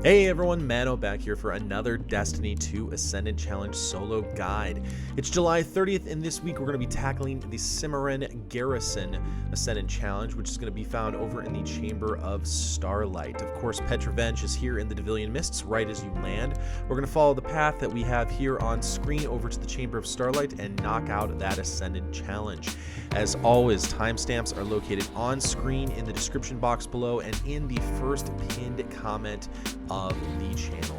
Hey everyone, Mano back here for another Destiny 2 Ascendant Challenge solo guide. It's July 30th, and this week we're going to be tackling the Cimmerian Garrison Ascendant Challenge, which is going to be found over in the Chamber of Starlight. Of course, Petrovenge is here in the Devilian Mists right as you land. We're going to follow the path that we have here on screen over to the Chamber of Starlight and knock out that Ascendant Challenge. As always, timestamps are located on screen in the description box below and in the first pinned comment of the channel.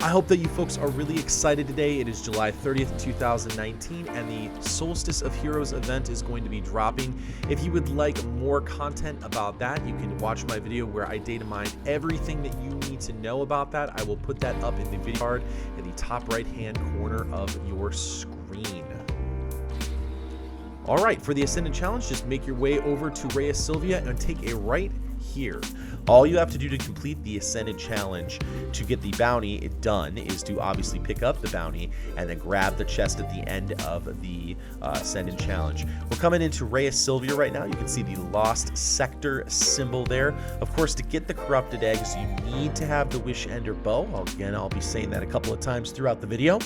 I hope that you folks are really excited today. It is July 30th, 2019, and the Solstice of Heroes event is going to be dropping. If you would like more content about that, you can watch my video where I data mine everything that you need to know about that. I will put that up in the video card in the top right-hand corner of your screen. All right, for the Ascendant Challenge, just make your way over to Rhea Silvia and take a right here. All you have to do to complete the Ascendant Challenge to get the bounty done is to obviously pick up the bounty and then grab the chest at the end of the Ascendant Challenge. We're coming into Rhea Silvia right now. You can see the Lost Sector symbol there. Of course, to get the Corrupted Eggs, you need to have the Wish Ender Bow. Again, I'll be saying that a couple of times throughout the video.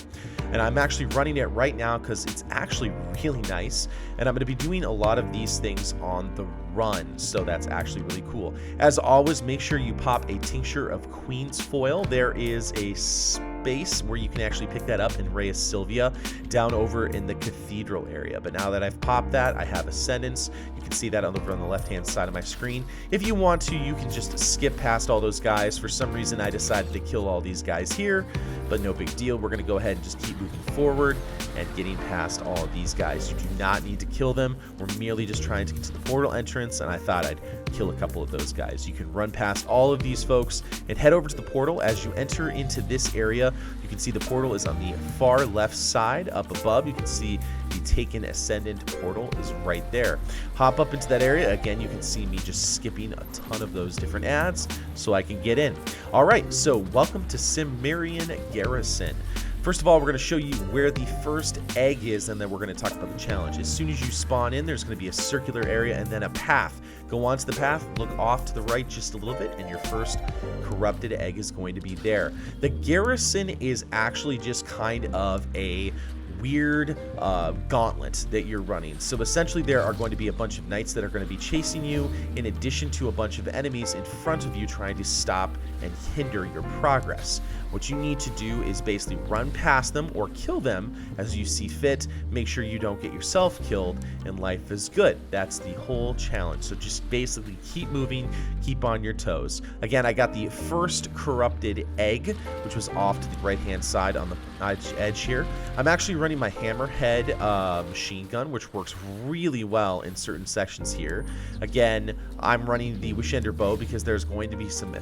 And I'm actually running it right now because it's actually really nice. And I'm going to be doing a lot of these things on the run, so that's actually really cool. As always, make sure you pop a tincture of Queen's Foil. There is a space where you can actually pick that up in Rhea Silvia down over in the Cathedral area. But now that I've popped that, I have Ascendance. You can see that over on the left-hand side of my screen. If you want to, you can just skip past all those guys. For some reason, I decided to kill all these guys here, but no big deal. We're going to go ahead and just keep moving forward and getting past all of these guys. You do not need to kill them. We're merely just trying to get to the portal entrance, and I thought I'd kill a couple of those guys. You can run past all of these folks and head over to the portal. As you enter into this area, you can see the portal is on the far left side up above. You can see the Taken Ascendant portal is right there. Hop up into that area. Again, you can see me just skipping a ton of those different ads so I can get in. All right, so welcome to Cimmerian Garrison. First of all, we're going to show you where the first egg is, and then we're going to talk about the challenge. As soon as you spawn in, there's going to be a circular area and then a path. Go onto the path, look off to the right just a little bit, and your first corrupted egg is going to be there. The garrison is actually just kind of a weird gauntlet that you're running. So essentially there are going to be a bunch of knights that are going to be chasing you, in addition to a bunch of enemies in front of you trying to stop and hinder your progress. What you need to do is basically run past them or kill them as you see fit. Make sure you don't get yourself killed, and life is good. That's the whole challenge. So just basically keep moving, keep on your toes. Again, I got the first corrupted egg, which was off to the right-hand side on the edge here. I'm actually running my Hammerhead machine gun, which works really well in certain sections here. Again, I'm running the Wishender Bow because there's going to be some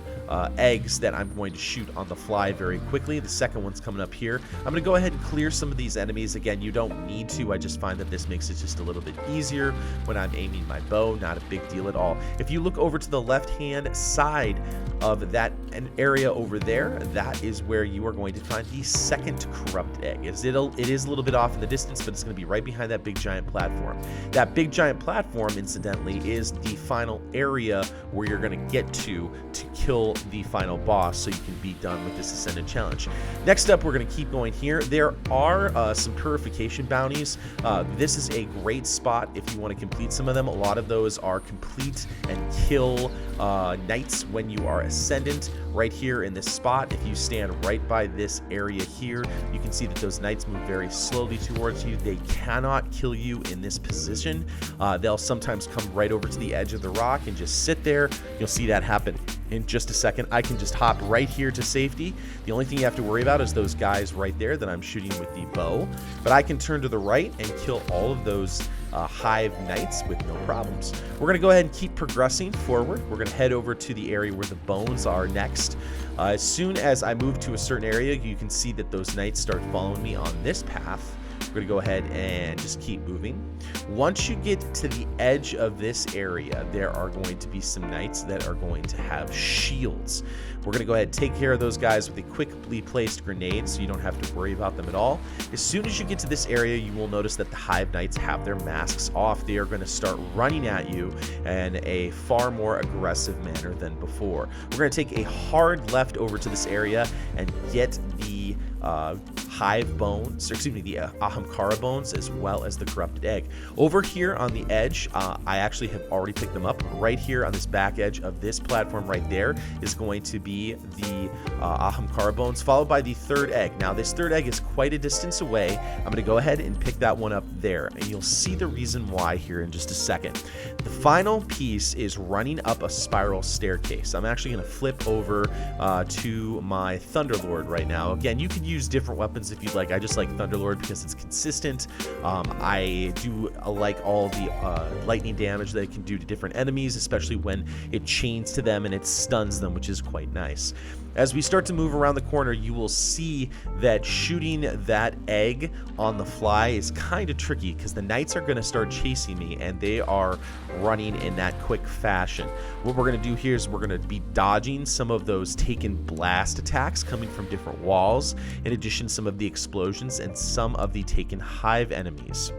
eggs that I'm going to shoot on the fly very quickly. The second one's coming up here. I'm going to go ahead and clear some of these enemies. Again, you don't need to. I just find that this makes it just a little bit easier when I'm aiming my bow. Not a big deal at all. If you look over to the left-hand side of that area over there, that is where you are going to find the second corrupted egg. It is a little bit off in the distance, but it's going to be right behind that big giant platform. That big giant platform, incidentally, is the final area where you're going to get to kill the final boss so you can be done with this Ascendant Challenge. Next up, we're going to keep going here. There are some purification bounties. This is a great spot if you want to complete some of them. A lot of those are complete and kill knights when you are Ascendant. Right here in this spot, if you stand right by this area here, you can see that those knights move very slowly towards you. They cannot kill you in this position. They'll sometimes come right over to the edge of the rock and just sit there. You'll see that happen in just a second. I can just hop right here to safety. The only thing you have to worry about is those guys right there that I'm shooting with the bow. But I can turn to the right and kill all of those hive knights with no problems. We're going to go ahead and keep progressing forward. We're going to head over to the area where the bones are next. As soon as I move to a certain area, you can see that those knights start following me on this path. We're going to go ahead and just keep moving. Once you get to the edge of this area, there are going to be some knights that are going to have shields. We're going to go ahead and take care of those guys with a quickly placed grenade so you don't have to worry about them at all. As soon as you get to this area, you will notice that the Hive Knights have their masks off. They are going to start running at you in a far more aggressive manner than before. We're going to take a hard left over to this area and get the Hive bones, or excuse me, the Ahamkara bones, as well as the corrupted egg. Over here on the edge, I actually have already picked them up. Right here on this back edge of this platform right there is going to be the Ahamkara bones, followed by the third egg. Now, this third egg is quite a distance away. I'm going to go ahead and pick that one up there, and you'll see the reason why here in just a second. The final piece is running up a spiral staircase. I'm actually going to flip over to my Thunderlord right now. Again, you could use different weapons if you'd like. I just like Thunderlord because it's consistent. I do like all the lightning damage that it can do to different enemies, especially when it chains to them and it stuns them, which is quite nice. As we start to move around the corner, you will see that shooting that egg on the fly is kind of tricky because the knights are going to start chasing me and they are running in that quick fashion. What we're going to do here is we're going to be dodging some of those taken blast attacks coming from different walls, in addition to some of the explosions and some of the taken hive enemies.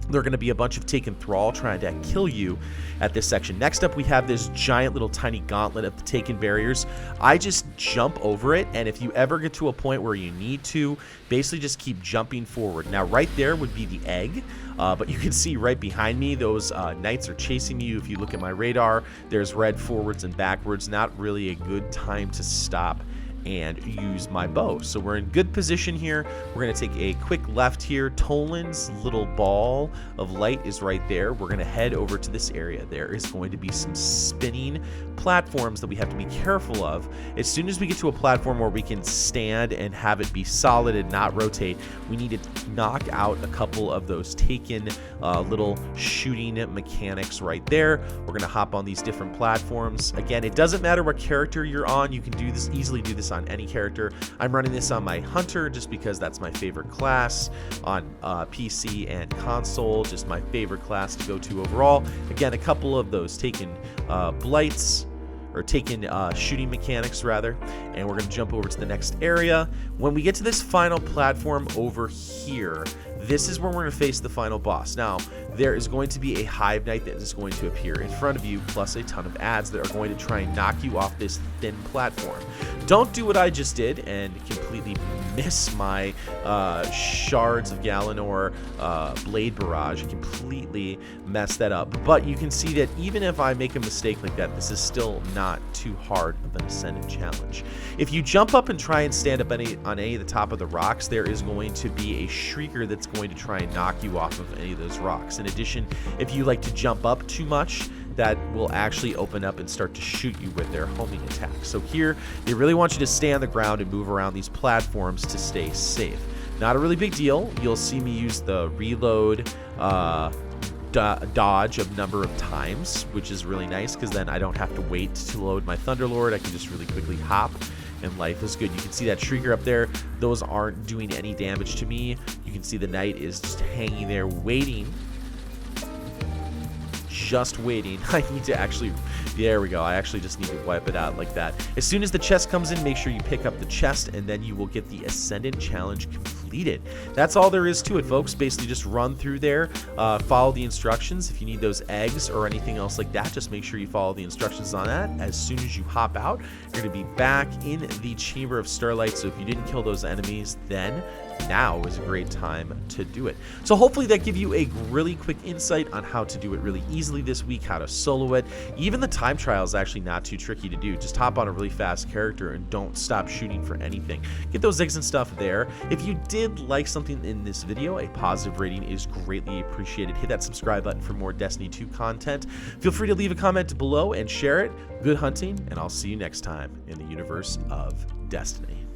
There are going to be a bunch of taken thrall trying to kill you at this section. Next up, we have this giant little tiny gauntlet of the taken barriers. I just jump over it, and if you ever get to a point where you need to, basically just keep jumping forward. Now, right there would be the egg, but you can see right behind me, those knights are chasing you. If you look at my radar, there's red forwards and backwards. Not really a good time to stop and use my bow. So we're in good position here. We're going to take a quick left here. Toland's little ball of light is right there. We're going to head over to this area. There is going to be some spinning platforms that we have to be careful of. As soon as we get to a platform where we can stand and have it be solid and not rotate, we need to knock out a couple of those taken little shooting mechanics right there. We're going to hop on these different platforms. Again, it doesn't matter what character you're on. You can do this, easily do this on any character. I'm running this on my Hunter just because that's my favorite class. On PC and console, just my favorite class to go to overall. Again, a couple of those taken blights, or taken shooting mechanics rather, and we're going to jump over to the next area. When we get to this final platform over here, this is where we're going to face the final boss. Now, there is going to be a Hive Knight that is going to appear in front of you, plus a ton of ads that are going to try and knock you off this thin platform. Don't do what I just did and completely miss my Shards of Galanor Blade Barrage. Completely mess that up. But you can see that even if I make a mistake like that, this is still not too hard of an Ascendant challenge. If you jump up and try and stand up on any of the top of the rocks, there is going to be a Shrieker that's going to try and knock you off of any of those rocks. In addition, if you like to jump up too much, that will actually open up and start to shoot you with their homing attack. So here, they really want you to stay on the ground and move around these platforms to stay safe. Not a really big deal. You'll see me use the reload dodge a number of times, which is really nice because then I don't have to wait to load my Thunderlord. I can just really quickly hop, and life is good. You can see that Shrieker up there. Those aren't doing any damage to me. You can see the Knight is just hanging there waiting. Just waiting. I need to actually, there we go. I actually just need to wipe it out like that. As soon as the chest comes in, make sure you pick up the chest, and then you will get the Ascendant challenge completed. That's all there is to it, folks. Basically just run through there, follow the instructions. If you need those eggs or anything else like that, just make sure you follow the instructions on that. As soon as you hop out, you're going to be back in the Chamber of Starlight. So if you didn't kill those enemies, then now is a great time to do it. So hopefully that gives you a really quick insight on how to do it really easily this week, how to solo it. Even the time trial is actually not too tricky to do. Just hop on a really fast character and don't stop shooting for anything. Get those eggs and stuff there. If you did like something in this video, a positive rating is greatly appreciated. Hit that subscribe button for more Destiny 2 content. Feel free to leave a comment below and share it. Good hunting, and I'll see you next time in the universe of Destiny.